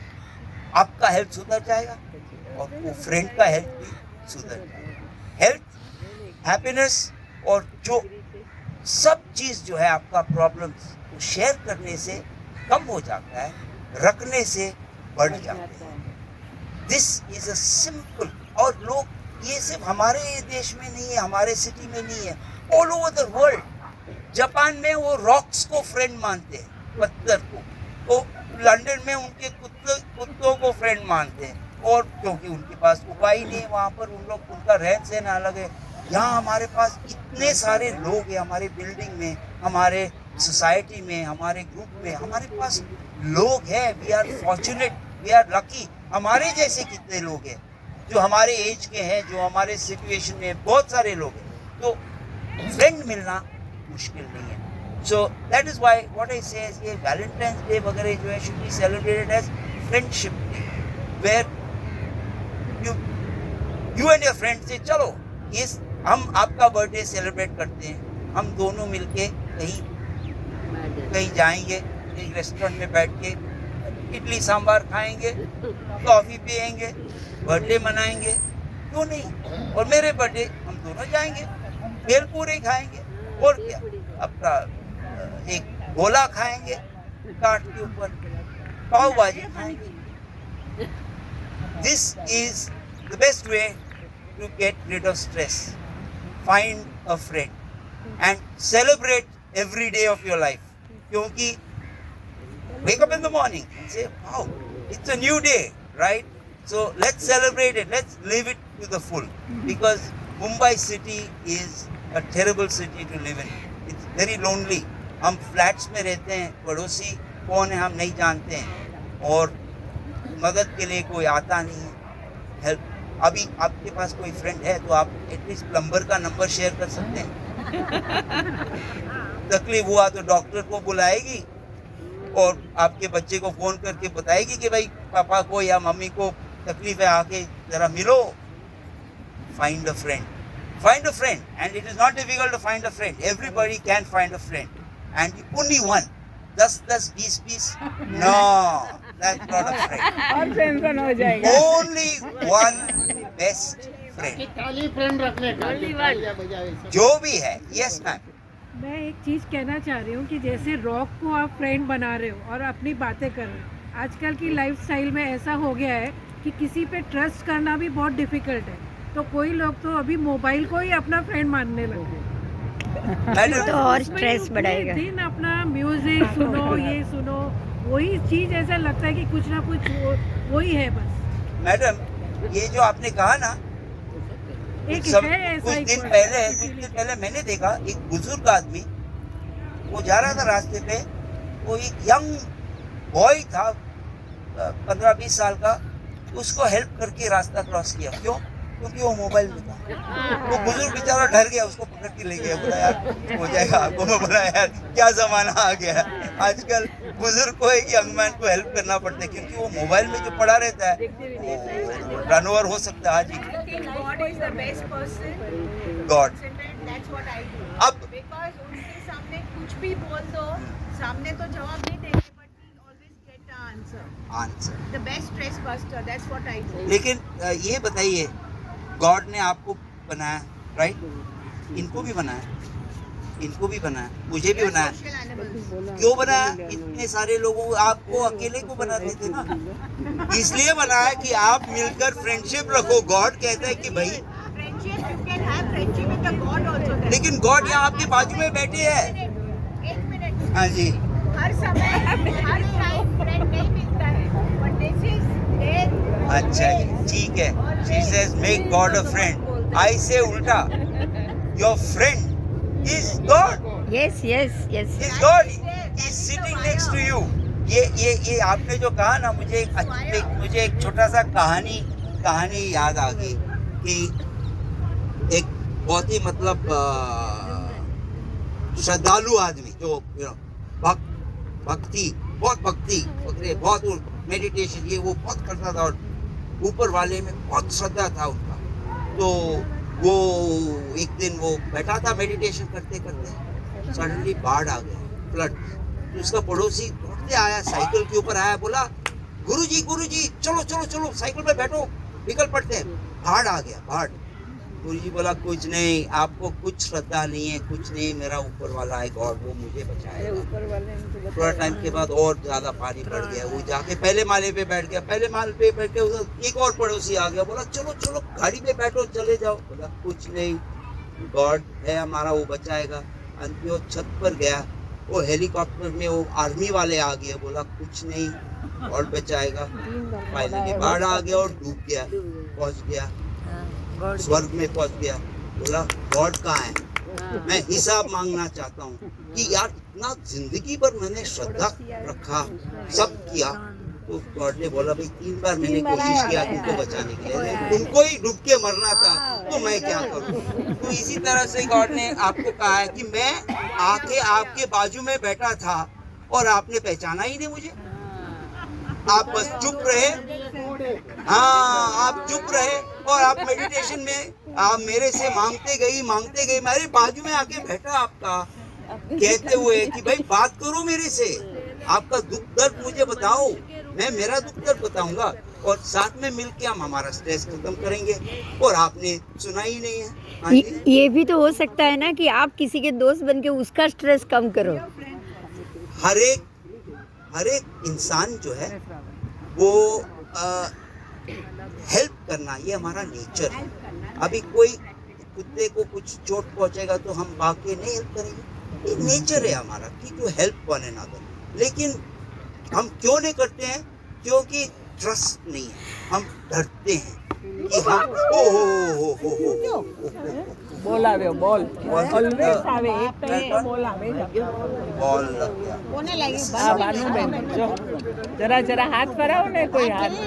आपका हेल्थ सुधर जाएगा और वो फ्रेंड का हेल्थ भी सुधर जाएगा। हेल्थ, हैप्पीनेस और जो सब चीज जो है आपका प्रॉब्लम्स, वो शेयर करने से कम हो जाता है, रखने से बढ़ जाते हैं। दिस इज अ सिंपल, और लोग ये सिर्फ हमारे देश में नहीं है, हमारे सिटी में नहीं है, all over the world. Japan में वो रॉक्स को फ्रेंड मानते हैं, पत्थर को। वो लंदन में उनके कुत्तों को फ्रेंड मानते हैं, और क्योंकि उनके पास उपाय नहीं है वहाँ पर, उन लोग, उनका रहन सहन अलग है। यहाँ हमारे पास इतने सारे लोग हैं, हमारे बिल्डिंग में, हमारे सोसाइटी में, हमारे ग्रुप में, हमारे पास लोग हैं। We are fortunate, we are lucky. हमारे जैसे कितने लोग हैं जो हमारे एज के हैं, जो हमारे सिचुएशन में, बहुत सारे लोग हैं। तो फ्रेंड मिलना मुश्किल नहीं है। So that is why what I say, ये वैलेंटाइंस डे वगैरह जो है should be celebrated as friendship day, where you and your friend से चलो इस हम आपका बर्थडे सेलिब्रेट करते हैं, हम दोनों मिलके कहीं जाएंगे, एक रेस्टोरेंट में बैठ के इडली सांभर खाएंगे, कॉफी पिएंगे, बर्थडे मनाएंगे, क्यों नहीं? और मेरे बर्थडे हम दोनों जाएंगे, भेलपूरी खाएंगे, और क्या, अपना एक गोला खाएंगे काट के ऊपर, पाव भाजी खाएंगे। This is the best way to get rid of stress. Find a friend and celebrate every day of your life. क्योंकि wake up in the morning and say, wow, it's a new day, right? So let's celebrate it. Let's live it to the full. Because Mumbai city is a terrible city to live in. It's very lonely. हम flats में रहते हैं, पड़ोसी कौन है हम नहीं जानते हैं, और मदद के लिए कोई आता नहीं है, हेल्प। अभी आपके पास कोई फ्रेंड है तो आप एटलीस्ट प्लम्बर का नंबर शेयर कर सकते हैं। तकलीफ हुआ तो डॉक्टर को बुलाएगी और आपके बच्चे को फोन करके बताएगी कि भाई पापा को या मम्मी को तकलीफ है, आके जरा मिलो। Find a friend, find a friend, and it is not difficult to find a friend. Everybody can find a friend, and only one. 10, 20. No, that's not a friend. और टेंशन हो जाएगा। Only one best friend. खाली friend रखने का तालियां बजाओ सब। जो भी है, yes ma'am. मैं एक चीज़ कहना चाह रही हूँ कि जैसे रॉक को आप फ्रेंड बना रहे हो और अपनी बातें कर रहे हो, आजकल की लाइफस्टाइल में ऐसा हो गया है कि किसी पे ट्रस्ट करना भी बहुत डिफिकल्ट है। तो कोई लोग तो अभी मोबाइल को ही अपना फ्रेंड मानने लगे। Madam, तो और उसमें स्ट्रेस पूरे बढ़ाएगा। दिन अपना म्यूजिक सुनो, ये सुनो, वही चीज़ ऐसा लगता है कि कुछ ना कुछ वही है बस। मैडम, ये जो आपने कहा ना, एक सब है ऐसा कुछ ही दिन कोई। पहले मैंने देखा एक बुजुर्ग आदमी, वो जा रहा था रास्ते पे, वो एक यंग बॉय था 15-20 साल का, उसको हेल्प करके रास्ता क्रॉस किया। क्यों? क्योंकि वो मोबाइल में था। वो बुजुर्ग बेचारा डर गया, उसको पकड़ के ले गया, बोला यार हो जाएगा आपको। मैं बोला यार क्या जमाना आ गया है, आजकल बुजुर्ग को एक यंग मैन को हेल्प करना पड़ता है, क्योंकि वो मोबाइल में जो पड़ा रहता है वो रन ओवर हो सकता है आज ही। God is the best person. God That's what I do. अब Because उनके सामने कुछ भी बोल दो, सामने तो जवाब नहीं देंगे, but we always answer. Answer. The best stress buster. That's what I do. लेकिन ये बताइए, गॉड ने आपको बनाया, राइट? इनको भी बनाया, इनको भी बनाया, मुझे भी We are बनाया। social animals. क्यों बनाया? इतने सारे लोगों, आपको अकेले को बनाते थे ना, इसलिए बनाया कि आप मिलकर फ्रेंडशिप रखो। गॉड कहता है कि भाई, Friendship, you can have friendship with the God also. Then. लेकिन गॉड यहाँ आपके बाजू में बैठे हैं। एक मिनट। हाँ जी, हर समय हर टाइम फ्रेंड नहीं मिलता है, but this is their अच्छा जी, ठीक है। She says make God a friend. I say उल्टा, your friend is God. Yes yes yes Is God. He is sitting next to you. ये आपने जो कहा ना, मुझे एक छोटा सा कहानी याद आ गई कि एक बहुत ही मतलब श्रद्धालु आदमी जो भक्ति बहुत मेडिटेशन ये वो बहुत करता था और ऊपर वाले में बहुत श्रद्धा था उनका। तो वो एक दिन वो बैठा था मेडिटेशन करते करते, सडनली बाढ़ आ गया, फ्लड। तो उसका पड़ोसी दौड़ते आया, साइकिल के ऊपर आया, बोला गुरुजी चलो साइकिल पे बैठो, निकल पड़ते हैं। बाढ़ आ गया, बाढ़। गुरुजी बोला कुछ नहीं, आपको कुछ श्रद्धा नहीं है, कुछ नहीं, मेरा ऊपर वाला है गॉड, वो मुझे बचाएगा। थोड़ा टाइम के बाद और ज्यादा पानी बढ़ गया, वो जाके पहले माले पे बैठ गया। पहले माले पे बैठ के एक और पड़ोसी आ गया, बोला चलो गाड़ी पे बैठो, चले जाओ। बोला कुछ नहीं, गॉड है हमारा, वो बचाएगा। अंत में वो छत पर गया, वो हेलीकॉप्टर में वो आर्मी वाले आ गए, बोला कुछ नहीं, गॉड बचाएगा। फाइनली बाढ़ आ गया और डूब गया, पहुंच गया स्वर्ग में, पहुंच गया। बोला गॉड कहाँ है, मैं हिसाब मांगना चाहता हूँ कि यार इतना जिंदगी भर मैंने श्रद्धा रखा, सब किया। तो गॉड ने बोला भाई 3 बार मैंने कोशिश किया तुमको बचाने के लिए, तुमको ही डूब के मरना था, तो मैं क्या करूँ। तो इसी तरह से गॉड ने आपको कहा है कि मैं आके आपके बाजू में बैठा था और आपने पहचाना ही नहीं मुझे, आप बस चुप रहे। हाँ, आप चुप रहे और आप मेडिटेशन में आप मेरे से मांगते गई, मेरे बाजू में आके बैठा आपका, कहते हुए कि भाई बात करो मेरे से, आपका दुख दर्द मुझे बताओ, मैं मेरा दुख दर्द बताऊंगा और साथ में मिलके हम हमारा स्ट्रेस खत्म करेंगे। और आपने सुना ही नहीं है। हाँ जी? ये भी तो हो सकता है ना कि आप किसी के दोस्त बन के उसका स्ट्रेस कम करो। हर एक इंसान जो है वो हेल्प करना, ये हमारा नेचर है। अभी कोई कुत्ते को कुछ चोट पहुंचेगा तो हम भाग के नहीं हेल्प करेंगे, ये नेचर है हमारा कि टू हेल्प वन अनदर। लेकिन हम क्यों नहीं करते हैं? क्योंकि ट्रस्ट नहीं है, हम डरते हैं कि हम બોલાવ્યો બોલ बॉल ઓલવેઝ આવે એક ટાઈમ બોલાવે लग गया। હા ભાનુબેન જો જરા હાથ ફરાવો ને કોઈ હાથ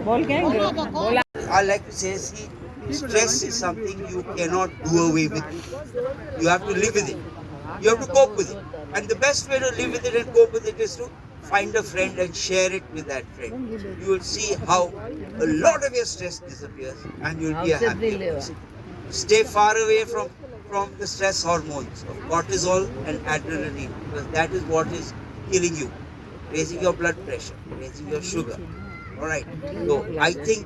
બોલ કેમ ગયો બોલા I like to say, see, stress is something you cannot do away with. You have to live with it. You have to cope with it. And the best way to live with it and cope with it is to find a friend and share it with that friend. You will see how a lot of your stress disappears and you'll be a happier person. Stay far away from the stress hormones of cortisol and adrenaline, because that is what is killing you, raising your blood pressure, raising your sugar. All right. So I think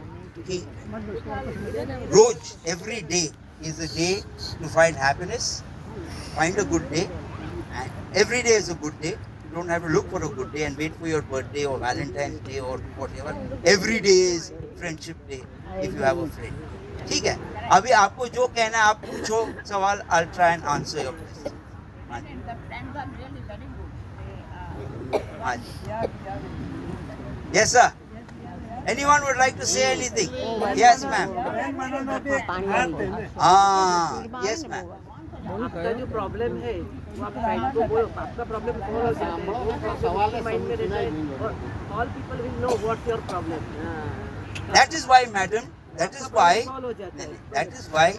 Roj, every day is a day to find happiness. Find a good day, and every day is a good day. You don't have to look for a good day and wait for your birthday or Valentine's Day or whatever. Every day is friendship day if you have a friend. ठीक है? अभी आपको जो कहना है आप पूछो सवाल. I'll try and answer your question. हाँ जी. The friends are really very good. हाँ जी. Yes sir. Anyone would like to say anything? Yes ma'am. हाँ. Yes ma'am. आपका जो प्रॉब्लम है वो आप फ्रेंड को बोलो, आपका प्रॉब्लम सॉल्व हो जाता है, वो माइंड में रहता है और all people will know what's your problem. That is why madam, that is why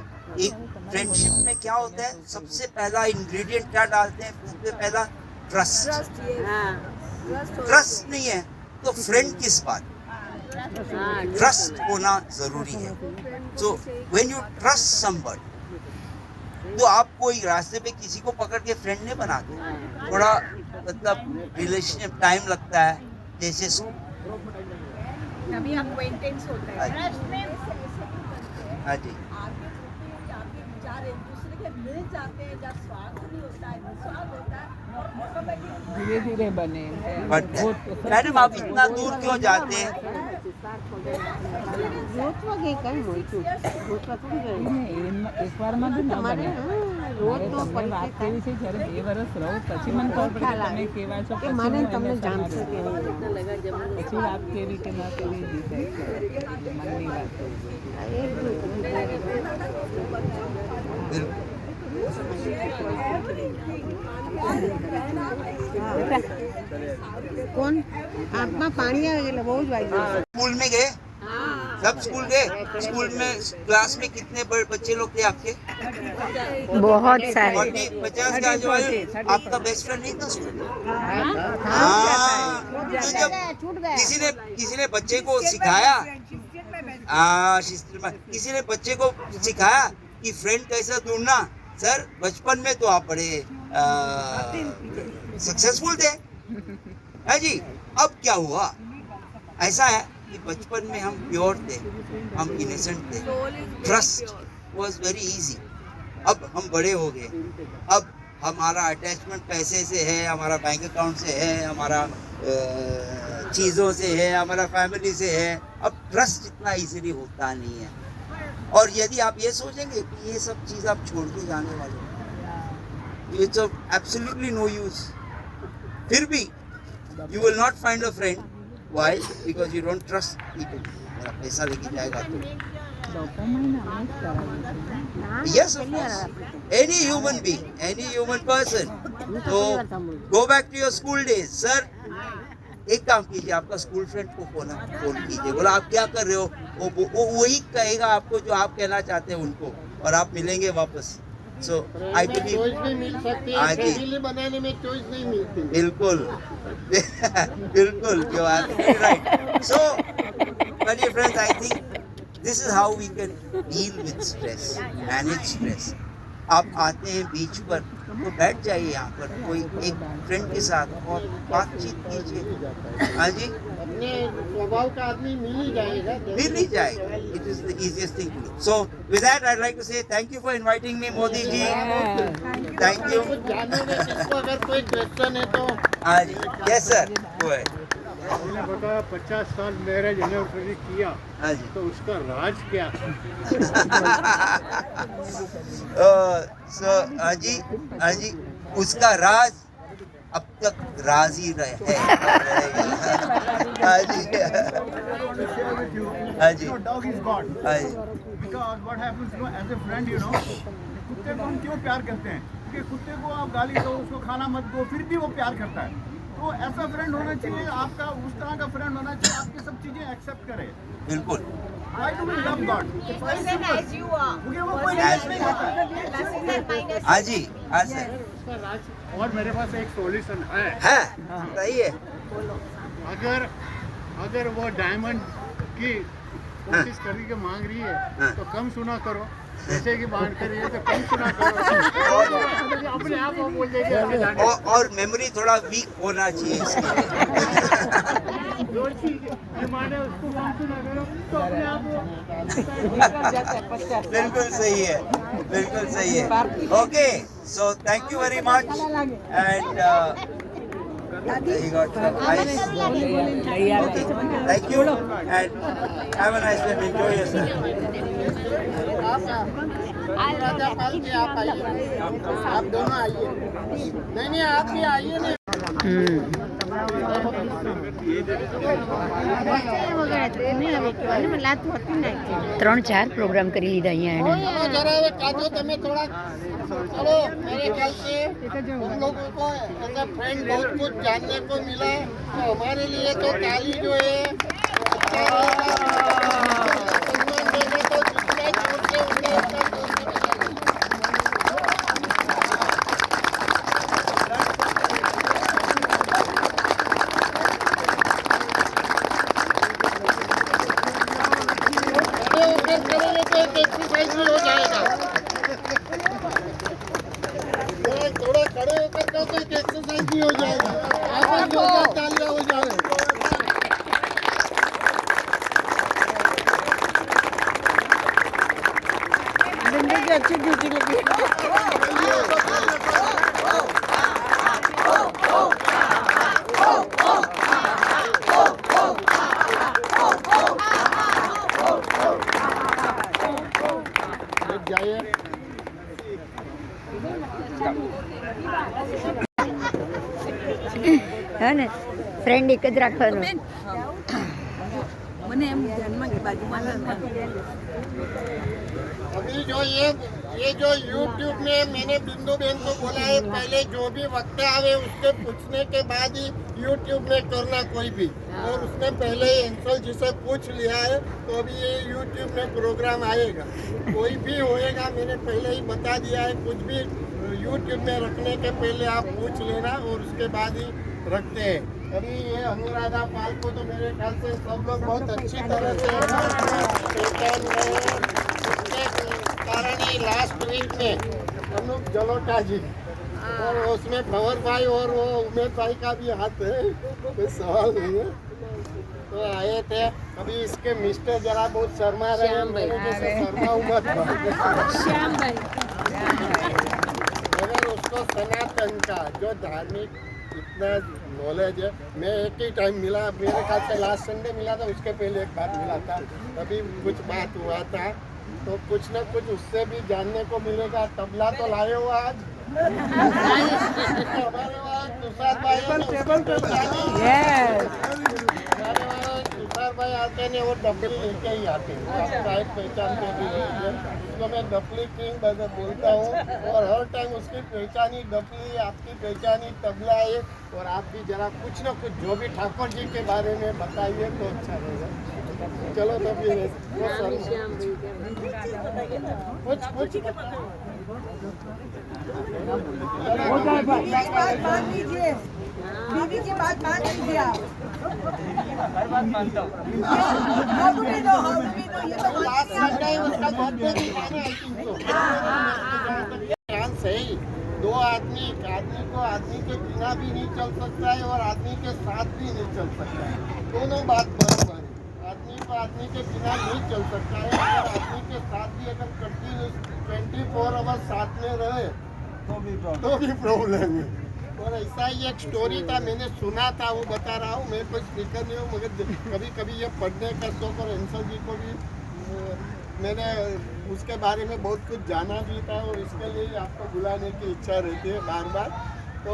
एक फ्रेंडशिप में क्या होता है, सबसे पहला इंग्रेडिएंट क्या डालते हैं? सबसे पहला ट्रस्ट. ट्रस्ट नहीं है तो फ्रेंड किस बात? ट्रस्ट होना जरूरी है. So when you trust somebody, तो आप कोई रास्ते पे किसी को पकड़ के फ्रेंड नहीं बनाते, थोड़ा मतलब रिलेशनशिप टाइम लगता है, जैसे तभी acquaintance होता है। हाँ जी, हाँ जी, विचार एक दूसरे के मिल जाते हैं, जब स्वार्थ नहीं होता है, निस्वार्थ होता है, और automatic धीरे धीरे बने बट मैडम आप इतना दूर क्यों जाते हैं? એક વારમાં બી ના બને. મારે તમને વાત કરી છે જ્યારે 2 વર્ષ રહો પછી મને ખબર પડે કે તમે કેવા છો, પછી હું એને સમજાવું. પછી વાત કેવી કે ના કેવી decide કરું. મનની વાત કોણ આંખમાં પાણી આવે એટલે બહુ જ વાગ્યું. स्कूल में गए? सब स्कूल गए? स्कूल में क्लास में कितने बच्चे लोग थे आपके? बहुत सारे 50 के आजू-बाजू. आपका बेस्ट फ्रेंड नहीं था स्कूल में? हाँ, तो जब किसी ने बच्चे को सिखाया, किसी ने बच्चे को सिखाया कि फ्रेंड कैसा ढूंढना. सर बचपन में तो आप बड़े सक्सेसफुल थे, है जी. अब क्या हुआ? ऐसा है कि बचपन में हम प्योर थे, हम इनोसेंट थे, ट्रस्ट वाज वेरी इजी. अब हम बड़े हो गए, अब हमारा अटैचमेंट पैसे से है, हमारा बैंक अकाउंट से है, हमारा चीज़ों से है, हमारा फैमिली से है. अब ट्रस्ट इतना इजीली होता नहीं है. और यदि आप ये सोचेंगे कि ये सब चीज़ आप छोड़ के जाने वाले हो, इट्स एब्सोल्युटली नो यूज. फिर भी you will not find a friend. Why? Because you don't trust people. मेरा पैसा लेके जाएगा तो. ડોક્યુમેન્ટ આપણે જ કરાવી. Yes, of course. Any human being, any human person. So go back to your school days, sir. एक काम कीजिए, आपका स्कूल फ्रेंड को फोन कीजिए, बोला आप क्या कर रहे हो, वो वही कहेगा आपको जो आप कहना चाहते हैं उनको, और आप मिलेंगे वापस. So I believe चॉइस नहीं मिल सकती है, फैमिली बनाने में चॉइस नहीं मिलती. बिल्कुल बिल्कुल जो right. So my dear friends, I think this is how we can deal with stress, manage stress. आप आते हैं बीच पर तो बैठ जाइए यहाँ पर कोई एक फ्रेंड के साथ और बातचीत कीजिए. हाँ जी, अपने स्वभाव का आदमी मिल ही जाएगा. मिल ही जाएगा. It is the easiest thing to do. So with that I'd like to say thank you for inviting me, Modi ji. Thank you. कुछ जानने में किसको अगर कोई क्वेश्चन है तो हाँ जी, yes sir, go ahead. मैंने बताया 50 साल मैरिज एनिवर्सरी किया, हाँ जी. तो उसका राज क्या है? So हाँ जी, उसका राज अब तक राज ही रहे. हाँ जी, हाँ जी, Dog is God. हाँ जी. Because what happens, as a friend, कुत्ते को हम क्यों प्यार करते हैं? क्योंकि कुत्ते को आप गाली दो, उसको खाना मत दो, फिर भी वो प्यार करता है. तो ऐसा फ्रेंड होना चाहिए, आपका उस तरह का फ्रेंड होना चाहिए, आपकी सब चीजें एक्सेप्ट करे. बिल्कुल. Why do we love God? person as you are. क्योंकि वो कोई नहीं नहीं होता. Pluses and minuses. हाँ जी, हाँ सर. उसका राज. और मेरे पास एक सॉल्यूशन है. सही है. अगर वो डायमंड की कोशिश करने की मांग रही है तो कम सुना करो, जैसे कि बांध कर रही है तो कम सुना करो. अपने आप वो बोल देगी ऐसे जाने. और मेमोरी थोड़ा वीक होना चाहिए इसकी. जो चीज माने उसको कम सुना करो तो अपने आप बिल्कुल सही है, बिल्कुल सही है. Okay, so thank you very much and he got some ice. Thank you and have a nice day. Enjoy yourself. राजापाल जी आप आइए, आप दोनों आइए. नहीं आप भी आइए ना. ત્રણ ચાર પ્રોગ્રામ કરી લીધા અહીંયા એણે. जरा ये काजो તમે થોડા चलो. मेरे ख्याल से हम लोगों को ऐसा फ्रेंड बहुत कुछ जानने को मिला, तो हमारे लिए तो ताली जो है अच्छा रहेगा. सम्मान देगा तो जितना जोर से उतना उतना जोर से बजाएगा. खड़े होकर करेंगे तो एक एक्सरसाइज भी हो जाएगा. थोड़ा खड़े होकर करो तो एक एक्सरसाइज भी हो जाएगा. मुझे अच्छी ड्यूटी लगी। जाइए હા ને ફ્રેન્ડ એક જ રાખવાનો. મને એમ ધ્યાનમાં કે બાજુમાં अभी जो ये जो YouTube में मैंने बिंदु बेन को बोला है, पहले जो भी वक्त आवे उसके पूछने के बाद ही YouTube में करना कोई भी, और उसने पहले ही अंसल जी से पूछ लिया है, तो अभी ये YouTube में प्रोग्राम आएगा, कोई भी होएगा, मैंने पहले ही बता दिया है, कुछ भी YouTube में रखने के पहले आप पूछ लेना और उसके बाद ही रखते हैं। अभी ये अनुराधा पाल को तो मेरे ख्याल से सब लोग बहुत अच्छी तरह से कारण ही लास्ट वीक में अनूप जलोटा जी और उसमें भंवर भाई और वो उमेश भाई का भी हाथ है, कोई सवाल नहीं है, तो आए थे। अभी इसके मिस्टर जरा बहुत शर्मा रहे हैं, मेरे जैसे शर्मा मत श्याम भाई मगर उसको सनातन का जो धार्मिक इतना नॉलेज है, मैं एक ही टाइम मिला, मेरे ख्याल से लास्ट संडे मिला था, उसके पहले एक बार मिला था, तभी कुछ बात हुआ था, तो कुछ न कुछ उससे भी जानने को मिलेगा। तबला तो लाए हो आज हमारे वहाँ तुषार भाई तुषार भाई आते हैं, वो डबली लेके ही आते हैं, आप शायद पहचान के भी लीजिए, उसको मैं डबली किंग बोलता हूँ, और हर टाइम उसकी पहचानी डबली, आपकी पहचानी तबला है, और आप भी जरा कुछ न कुछ जो भी ठाकुर जी के बारे में बताइए तो अच्छा रहेगा। चलो तो फिर कुछ बात मान लीजिए, बीवी की बात मान लीजिए आप। How do we know? ये तो लास्ट संडे उसका बर्थडे भी खाने आई थी तो ध्यान से ही दो आदमी को आदमी के बिना भी नहीं चल सकता है और आदमी के साथ भी नहीं चल सकता है, दोनों बात बराबर है। आदमी को आदमी के बिना नहीं चल सकता है, और आदमी के साथ भी अगर कंटिन्यूस 24 आवर्स साथ में रहे तो भी प्रॉब्लम है। और ऐसा ही एक स्टोरी था, मैंने सुना था, वो बता रहा हूँ, मैं कोई स्पीकर नहीं हूँ, मगर कभी कभी ये पढ़ने का शौक, और अंसल जी को भी मैंने उसके बारे में बहुत कुछ जाना भी था, और इसके लिए आपको बुलाने की इच्छा रहती है बार बार। तो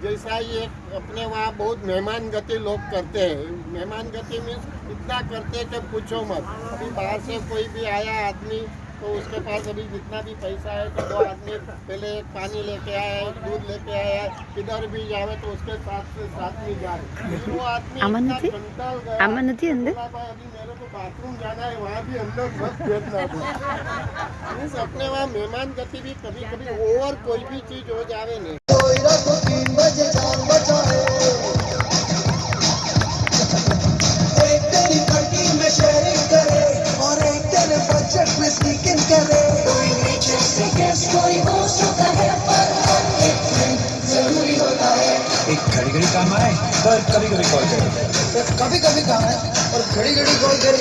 जैसा ही एक अपने वहाँ बहुत मेहमान गति लोग करते हैं, मेहमान गति मीन्स इतना करते हैं कि पूछो मत। अभी बाहर से कोई भी आया आदमी, तो उसके पास अभी जितना भी पैसा है, तो दो आदमी पहले एक पानी लेके आया, एक दूध लेके आया, किधर भी जावे तो उसके साथ में जाए, वो आदमी आमन इतना थी? कंटाल गया, आमन थी अंदर? बोला, भाई अभी मेरे को बाथरूम जाना है, वहाँ भी अंदर मत बैठना था। मीन्स अपने वहाँ मेहमान गति भी कभी कभी ओवर कोई भी चीज हो जावे नहीं। एक घड़ी घड़ी काम आए पर कभी कभी कॉल करे, कभी कभी काम है और घड़ी घड़ी कॉल करे।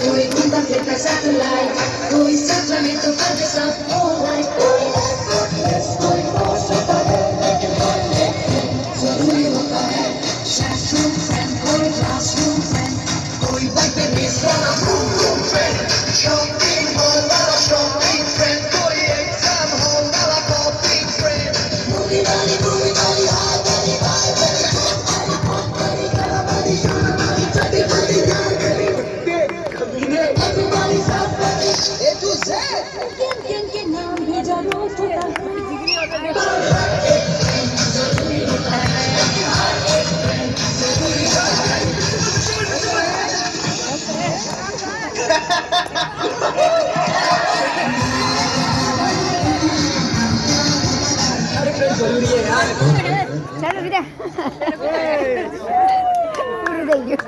कोई घूमता फिरता सैटेलाइट, कोई सपना में तो कर सब ऑलराइट, कोई पोस्ट होता है जरूरी होता है, क्लासरूम फ्रेंड, कोई क्लासरूम फ्रेंड, कोई बर्थडे मिस वाला फ्रेंड, शॉपिंग हॉल वाला शॉपिंग फ्रेंड, कोई एग्जाम हॉल वाला कॉपी फ्रेंड, मूवी वाली हाल वाली bye everybody's out ready, A to Z, किन नाम भी जानो होता ચાલો વિદા પૂરું થઈ ગયું.